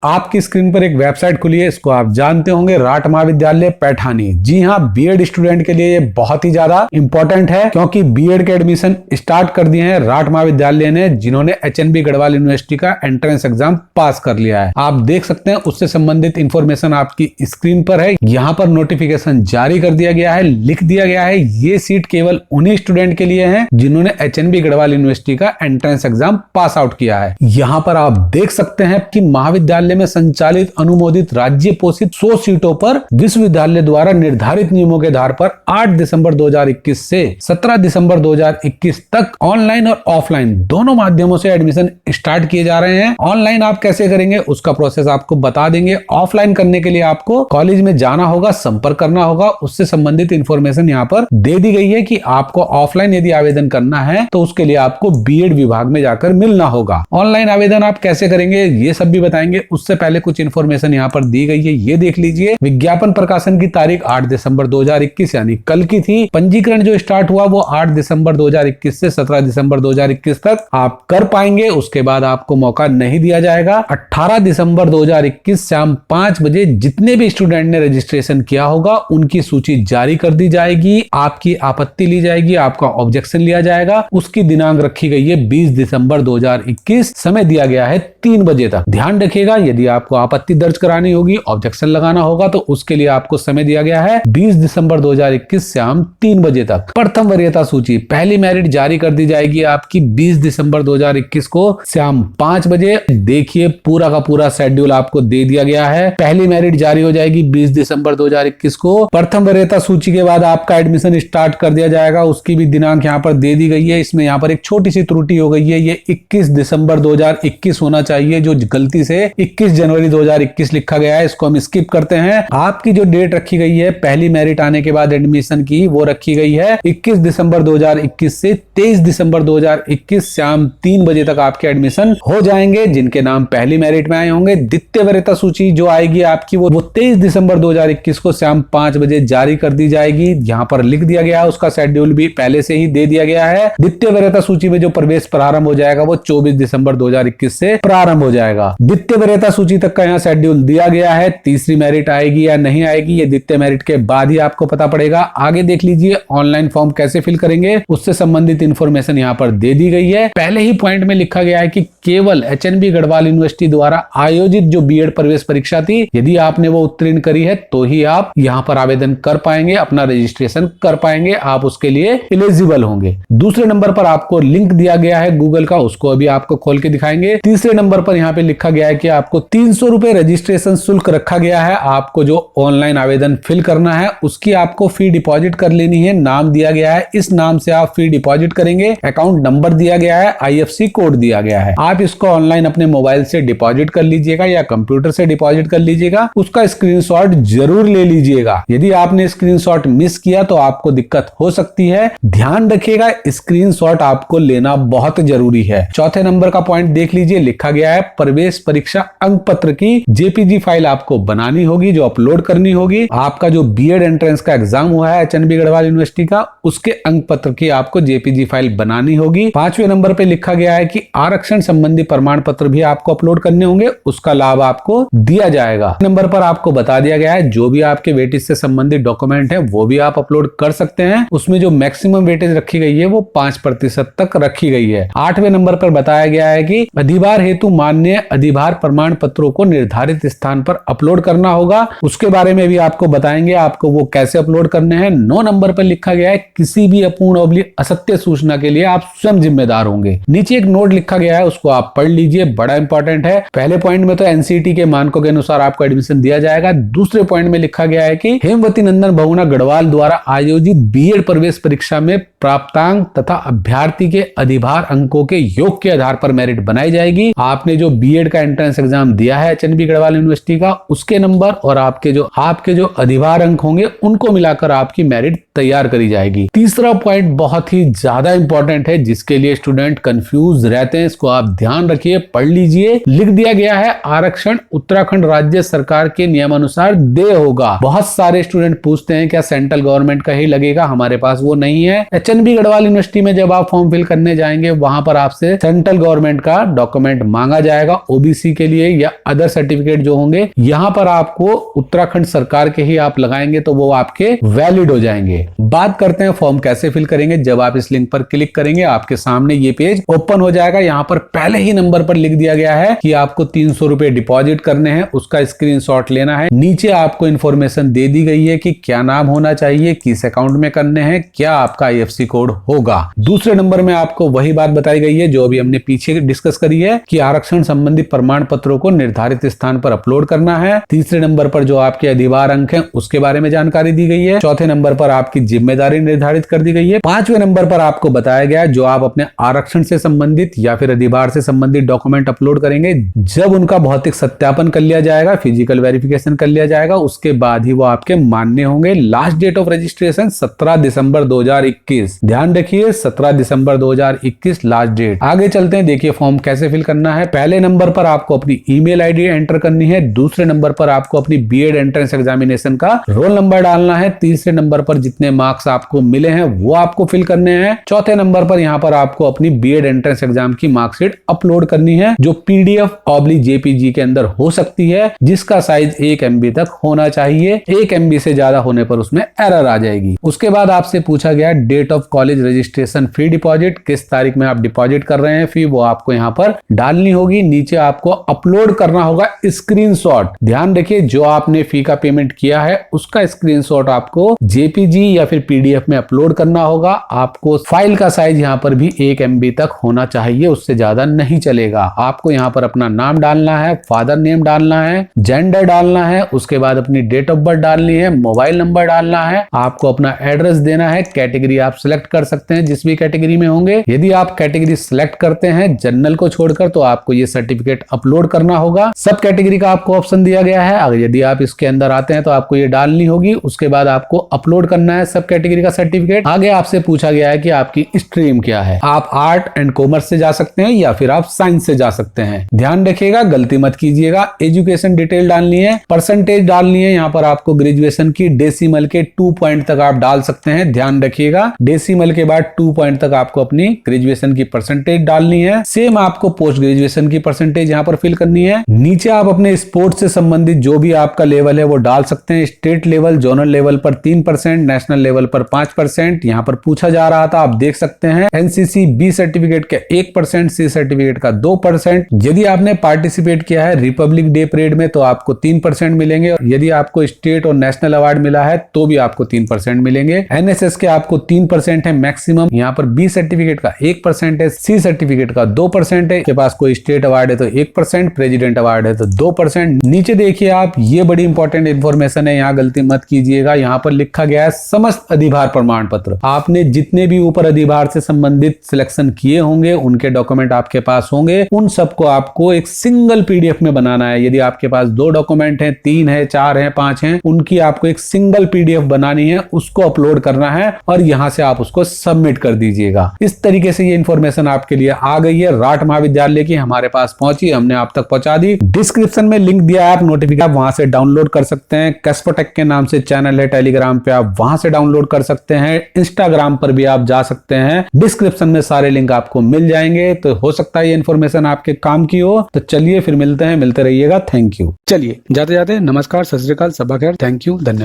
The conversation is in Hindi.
आपकी स्क्रीन पर एक वेबसाइट खुली है, इसको आप जानते होंगे, राट महाविद्यालय पैठानी। जी हाँ, बीएड स्टूडेंट के लिए ये बहुत ही ज्यादा इंपॉर्टेंट है, क्योंकि बीएड के एडमिशन स्टार्ट कर दिए हैं राट महाविद्यालय ने, जिन्होंने एचएनबी गढ़वाल यूनिवर्सिटी का एंट्रेंस एग्जाम पास कर लिया है। आप देख सकते हैं, उससे संबंधित इंफॉर्मेशन आपकी स्क्रीन पर है। यहाँ पर नोटिफिकेशन जारी कर दिया गया है, लिख दिया गया है ये सीट केवल उन्हीं स्टूडेंट के लिए है जिन्होंने एचएनबी गढ़वाल यूनिवर्सिटी का एंट्रेंस एग्जाम पास आउट किया है। यहाँ पर आप देख सकते हैं कि महाविद्यालय में संचालित अनुमोदित राज्य पोषित 100 सीटों पर विश्वविद्यालय द्वारा निर्धारित नियमों के आधार पर 8 दिसंबर 2021 से 17 दिसंबर 2021 तक ऑनलाइन और ऑफलाइन दोनों माध्यमों से एडमिशन स्टार्ट किए जा रहे हैं। ऑनलाइन आप कैसे करेंगे उसका प्रोसेस आपको बता देंगे। ऑफलाइन करने के लिए आपको कॉलेज में जाना होगा, संपर्क करना होगा, उससे संबंधित इंफॉर्मेशन यहाँ पर दे दी गई है कि आपको ऑफलाइन यदि आवेदन करना है तो उसके लिए आपको बीएड विभाग में जाकर मिलना होगा। ऑनलाइन आवेदन आप कैसे करेंगे ये सब भी बताएंगे। उससे पहले कुछ इन्फॉर्मेशन यहाँ पर दी गई है, ये देख लीजिए। विज्ञापन प्रकाशन की तारीख 8 दिसंबर 2021 यानी कल की थी। पंजीकरण जो स्टार्ट हुआ वो 8 दिसंबर 2021 से 17 दिसंबर 2021 तक आप कर पाएंगे, उसके बाद आपको मौका नहीं दिया जाएगा। 18 दिसंबर 2021 शाम 5 बजे जितने भी स्टूडेंट ने रजिस्ट्रेशन किया होगा उनकी सूची जारी कर दी जाएगी। आपकी आपत्ति ली जाएगी, आपका ऑब्जेक्शन लिया जाएगा। उसकी दिनांक रखी गई है 20 दिसंबर 2021, समय दिया गया है 3 बजे तक। ध्यान रखिएगा, यदि आपको आपत्ति दर्ज करानी होगी, ऑब्जेक्शन लगाना होगा तो उसके लिए आपको समय दिया गया है 20 दिसंबर 2021 शाम 3 बजे तक। प्रथम वरीयता सूची पहली मेरिट जारी कर दी जाएगी आपकी 20 दिसंबर 2021 को शाम 5 बजे। देखिए पूरा का पूरा शेड्यूल आपको दे दिया गया है। पहली मेरिट जारी हो जाएगी 20 दिसंबर 2021 को। प्रथम वरीयता सूची के बाद आपका एडमिशन स्टार्ट कर दिया जाएगा, उसकी भी दिनांक यहाँ पर दे दी गई है। इसमें यहाँ पर एक छोटी सी त्रुटि हो गई है, ये 21 दिसंबर 2021 होना चाहिए, जो गलती से 21 जनवरी 2021 लिखा गया है, इसको हम स्किप करते हैं। आपकी जो डेट रखी गई है पहली मेरिट आने के बाद एडमिशन की, वो रखी गई है 21 दिसंबर 2021 से 23 दिसंबर 2021 शाम 3 बजे तक आपके एडमिशन हो जाएंगे जिनके नाम पहली मेरिट में आए होंगे। द्वितीय वरीयता सूची जो आएगी आपकी वो 23 दिसंबर 2021 को शाम 5 बजे जारी कर दी जाएगी। यहाँ पर लिख दिया गया है, उसका शेड्यूल भी पहले से ही दे दिया गया है। द्वितीय वरीयता सूची में जो प्रवेश प्रारंभ हो जाएगा वो 24 दिसंबर 2021 से प्रारंभ हो जाएगा। द्वितीय वरीयता सूची तक का यहाँ शेड्यूल दिया गया है। तीसरी मेरिट आएगी या नहीं आएगी ये द्वितीय मेरिट के बाद ही आपको पता पड़ेगा। आगे देख लीजिए ऑनलाइन फॉर्म कैसे फिल करेंगे, उससे संबंधित इंफॉर्मेशन यहाँ पर दे दी गई है। पहले ही पॉइंट में लिखा गया है कि केवल एचएनबी गढ़वाल यूनिवर्सिटी द्वारा आयोजित जो बीएड प्रवेश परीक्षा थी, यदि आपने वो उत्तीर्ण करी है तो ही आप यहाँ पर आवेदन कर पाएंगे, अपना रजिस्ट्रेशन कर पाएंगे, आप उसके लिए एलिजिबल होंगे। दूसरे नंबर पर आपको लिंक दिया गया है गूगल का, उसको अभी आपको खोल के दिखाएंगे। तीसरे नंबर पर यहाँ पे लिखा गया है कि आपको 300 रुपए रजिस्ट्रेशन शुल्क रखा गया है। आपको जो ऑनलाइन आवेदन फिल करना है उसकी आपको फी डिपॉजिट कर लेनी है। नाम दिया गया है, इस नाम से आप फी डिपॉजिट करेंगे। अकाउंट नंबर दिया गया है, आईएफएससी कोड दिया गया है। आप इसको ऑनलाइन अपने मोबाइल से डिपॉजिट कर लीजिएगा या कंप्यूटर से डिपॉजिट कर लीजिएगा। उसका स्क्रीनशॉट जरूर ले लीजिएगा। यदि आपने स्क्रीनशॉट मिस किया तो आपको दिक्कत हो सकती है, ध्यान रखिएगा स्क्रीनशॉट आपको लेना बहुत जरूरी है। चौथे नंबर का पॉइंट देख लीजिए, लिखा गया है प्रवेश परीक्षा अंक पत्र की जेपीजी फाइल आपको बनानी होगी, जो अपलोड करनी होगी। आपका जो बीएड एंट्रेंस का एग्जाम हुआ है एचएनबी गढ़वाल यूनिवर्सिटी का, उसके अंक पत्र की आपको जेपीजी फाइल बनानी होगी। 5वें नंबर पे लिखा गया है कि आरक्षण संबंधी प्रमाण पत्र भी आपको अपलोड करने होंगे, उसका लाभ आपको दिया जाएगा। नंबर पर आपको बता दिया गया है जो भी आपके वेटेज से संबंधित डॉक्यूमेंट है वो भी आप अपलोड कर सकते हैं। उसमें जो मैक्सिमम वेटेज रखी गई है वो 5% तक रखी गई है। 8वें नंबर पर बताया गया है कि अधिभार हेतु मान्य अधिभार प्रमाण पत्रों को निर्धारित स्थान पर अपलोड करना होगा, उसके बारे में भी आपको बताएंगे आपको वो कैसे अपलोड करने हैं। 9 नंबर पर लिखा गया है किसी भी अपूर्ण और असत्य सूचना के लिए आप स्वयं जिम्मेदार होंगे। नीचे एक नोट लिखा गया है, उसको आप पढ़ लीजिए, बड़ा इंपॉर्टेंट है। पहले पॉइंट में तो एनसीटी के मानकों के अनुसार आपको एडमिशन दिया जाएगा। दूसरे पॉइंट में लिखा गया है कि हेमवती नंदन बहुगुणा गढ़वाल द्वारा आयोजित बीएड प्रवेश परीक्षा में प्राप्तांक तथा अभ्यर्थी के अधिभार अंकों के योग के आधार पर मेरिट बनाई जाएगी। आपने जो बीएड का एंट्रेंस एग्जाम दिया है एचएनबी गढ़वाल यूनिवर्सिटी का, उसके नंबर और आपके जो अधिभार अंक होंगे उनको मिलाकर आपकी मेरिट तैयार करी जाएगी। तीसरा पॉइंट बहुत ही ज्यादा इंपॉर्टेंट है, जिसके लिए स्टूडेंट कंफ्यूज रहते हैं, इसको आप ध्यान रखिए, पढ़ लीजिए। लिख दिया गया है आरक्षण उत्तराखंड राज्य सरकार के नियमानुसार देय होगा। बहुत सारे स्टूडेंट पूछते हैं क्या सेंट्रल गवर्नमेंट का ही लगेगा, हमारे पास वो नहीं है। HNB गढ़वाल यूनिवर्सिटी में जब आप फॉर्म फिल करने जाएंगे वहां पर आपसे सेंट्रल गवर्नमेंट का डॉक्यूमेंट मांगा जाएगा ओबीसी के लिए या अदर सर्टिफिकेट जो होंगे, यहाँ पर आपको उत्तराखंड सरकार के ही आप लगाएंगे तो वो आपके वैलिड हो जाएंगे। बात करते हैं फॉर्म कैसे फिल करेंगे। जब आप इस लिंक पर क्लिक करेंगे आपके सामने ये पेज ओपन हो जाएगा। यहाँ पर पहले ही नंबर पर लिख दिया गया है कि आपको 300 रुपए डिपॉजिट करने हैं, उसका स्क्रीनशॉट लेना है। नीचे आपको इंफॉर्मेशन दे दी गई है कि क्या नाम होना चाहिए, किस अकाउंट में करने हैं, क्या आपका IFSC कोड होगा। दूसरे नंबर में आपको वही बात बताई गई है जो अभी हमने पीछे डिस्कस करी है कि आरक्षण संबंधी प्रमाण पत्रों को निर्धारित स्थान पर अपलोड करना है। तीसरे नंबर पर जो आपके अधिभार अंक हैं उसके बारे में जानकारी दी गई है। चौथे नंबर पर आपकी जिम्मेदारी निर्धारित कर दी गई है। पांचवें नंबर पर आपको बताया गया है जो आप अपने आरक्षण से संबंधित या फिर अधिभार से संबंधित डॉक्यूमेंट अपलोड करेंगे, जब उनका भौतिक सत्यापन कर लिया जाएगा, फिजिकल वेरिफिकेशन कर लिया जाएगा, उसके बाद ही वो आपके मान्य होंगे। लास्ट डेट ऑफ रजिस्ट्रेशन 17 दिसंबर 2021। ध्यान रखिए 17 दिसंबर 2021 लास्ट डेट। आगे चलते हैं, देखिए फॉर्म कैसे फिल करना है। पहले नंबर पर आपको अपनी ईमेल आईडी एंटर करनी है। दूसरे नंबर पर आपको अपनी बीएड एंट्रेंस एग्जामिनेशन का रोल नंबर डालना है। तीसरे नंबर पर जितने मार्क्स आपको मिले हैं वो आपको फिल करने हैं। चौथे नंबर पर यहाँ पर आपको अपनी बीएड एंट्रेंस एग्जाम की मार्कशीट अपलोड करनी है जो PDF/JPG के अंदर हो सकती है, जिसका साइज 1 MB तक होना चाहिए। 1 MB से ज्यादा होने पर उसमें एरर आ जाएगी। उसके बाद आपसे पूछा गया date of college registration fee deposit, किस तारीख में आप डिपॉजिट कर रहे हैं फी, वो आपको यहाँ पर डालनी होगी। नीचे आपको अपलोड करना होगा स्क्रीनशॉट। ध्यान रखिए जो आपने फी का पेमेंट किया है उसका स्क्रीनशॉट आपको JPG या फिर PDF में अपलोड करना होगा। आपको फाइल का साइज यहाँ पर भी 1 MB तक होना चाहिए, उससे ज्यादा नहीं चलेगा। आपको यहाँ पर अपना नाम डालना है, फादर नेम डालना है, जेंडर डालना है, उसके बाद अपनी डेट ऑफ बर्थ डालनी है, मोबाइल नंबर डालना है, आपको अपना एड्रेस देना है। कैटेगरी आप सिलेक्ट कर सकते हैं जिस भी कैटेगरी में होंगे। यदि आप कैटेगरी सिलेक्ट करते हैं जनरल को छोड़कर तो आपको ये सर्टिफिकेट अपलोड करना होगा। सब कैटेगरी का आपको ऑप्शन दिया गया है। अगर यदि आप इसके अंदर आते हैं तो आपको ये डालनी होगी। उसके बाद आपको अपलोड करना है सब कैटेगरी का सर्टिफिकेट। आगे आपसे पूछा गया है कि आपकी स्ट्रीम क्या है। आप आर्ट एंड कॉमर्स से जा सकते हैं या फिर आप साइंस से जा सकते हैं। ध्यान रखिएगा गलती मत कीजिएगा। एजुकेशन डिटेल डालनी है, परसेंटेज डालनी है। यहाँ पर आपको ग्रेजुएशन की डेसिमल के 2 पॉइंट तक आप डाल सकते हैं। ध्यान रखिएगा डेसिमल के बाद 2 पॉइंट तक आपको अपनी ग्रेजुएशन की परसेंटेज डालनी है। सेम आपको पोस्ट ग्रेजुएशन की परसेंटेज यहाँ पर फिल करनी है। नीचे आप अपने स्पोर्ट्स से संबंधित जो भी आपका लेवल है वो डाल सकते हैं। स्टेट लेवल, जोनल लेवल पर 3%, नेशनल लेवल पर 5%। यहाँ पर पूछा जा रहा था, आप देख सकते हैं NCC B सर्टिफिकेट का 1%, C सर्टिफिकेट का 2%। यदि आपने पार्टिसिपेट किया है रिपब्लिक डे परेड में तो आपको 3% मिलेंगे। यदि आपको स्टेट और नेशनल अवार्ड मिला है तो भी आपको 3% मिलेंगे। NSS के आपको 3% है मैक्सिमम। यहाँ पर B सर्टिफिकेट का 1% है, C सर्टिफिकेट का 2% है। के पास कोई स्टेट अवार्ड है तो 1%, प्रेसिडेंट अवार्ड है तो 2%। नीचे देखिए आप, ये बड़ी इंपॉर्टेंट इन्फॉर्मेशन है, यहाँ गलती मत कीजिएगा। यहाँ पर लिखा गया है समस्त अधिभार प्रमाण पत्र। आपने जितने भी ऊपर अधिभार से संबंधित सिलेक्शन किए होंगे उनके डॉक्यूमेंट आपके पास होंगे, उन सबको आपको एक सिंगल PDF में बनाना है। यदि आपके पास 2 डॉक्यूमेंट हैं, 3 है, 4 है, 5 है, उनकी आपको एक सिंगल PDF बनानी है, उसको अपलोड करना है और यहाँ से आप उसको सबमिट कर दीजिएगा। इस तरीके से ये इन्फॉर्मेशन आपके लिए आ गई है। राट महाविद्यालय की हमारे पास पहुंची, हमने आप तक पहुंचा दी। डिस्क्रिप्शन में लिंक दिया है, आप नोटिफिकेशन वहां से डाउनलोड कर सकते हैं। कैस्पोटेक के नाम से चैनल है टेलीग्राम पे, आप वहां से डाउनलोड कर सकते हैं। इंस्टाग्राम पर भी आप जा सकते हैं। डिस्क्रिप्शन में सारे लिंक आपको मिल जाएंगे। तो हो सकता है ये इन्फॉर्मेशन आपके काम की हो। तो चलिए फिर मिलते हैं, मिलते रहिएगा। Thank you. चलिए जाते जाते नमस्कार, सत श्री अकाल, सबा खैर, थैंक यू, धन्यवाद।